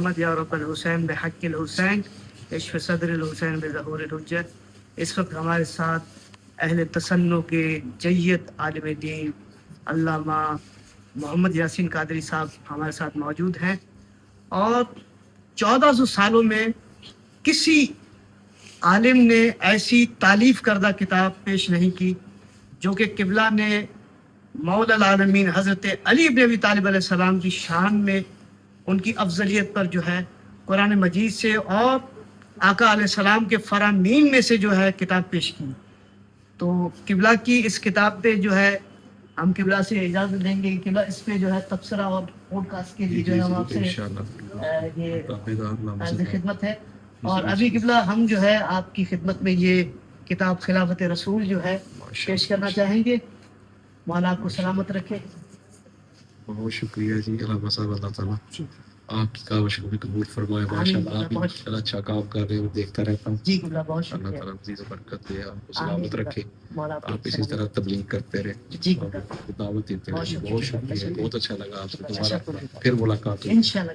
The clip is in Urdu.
محمد یا رب الحسین بحق الحسین اشف صدر الحسین بظہور الحجت۔ اس وقت ہمارے ساتھ اہل تسنن کے جید عالم دین علامہ محمد یاسین قادری صاحب ہمارے ساتھ موجود ہیں، اور 1400 سالوں میں کسی عالم نے ایسی تالیف کردہ کتاب پیش نہیں کی جو کہ قبلہ نے مولا العالمین حضرت علی بن ابی طالب علیہ السلام کی شان میں ان کی افضلیت پر جو ہے قرآن مجید سے اور آقا علیہ السلام کے فرامین میں سے جو ہے کتاب پیش کی۔ تو قبلہ کی اس کتاب پہ جو ہے ہم قبلہ سے اجازت دیں گے کہ قبلہ اس پہ جو ہے تبصرہ اور پوڈ کاسٹ کے لیے جو ہے ہم آپ سے یہ عرض خدمت ہے۔ اور ابھی قبلہ ہم جو ہے آپ کی خدمت میں یہ کتاب خلافت رسول جو ہے پیش کرنا چاہیں گے۔ مولا آپ کو سلامت رکھے۔ بہت شکریہ جی، اللہ تعالیٰ آپ کی کاوش کو بھی قبول فرمائے۔ ماشاءاللہ آپ بھی اچھا کام کر رہے ہو، دیکھتا رہتا ہوں۔ جی قبلہ بہت شکریہ۔ اللہ تعالیٰ مزید برکت دے، آپ کو سلامت رکھے، آپ اسی طرح تبلیغ کرتے رہے، جی دعوت دیتے رہے۔ بہت شکریہ، بہت اچھا لگا آپ سے دوبارہ شکریہ، پھر ملاقات ہوئی۔ انشاءاللہ۔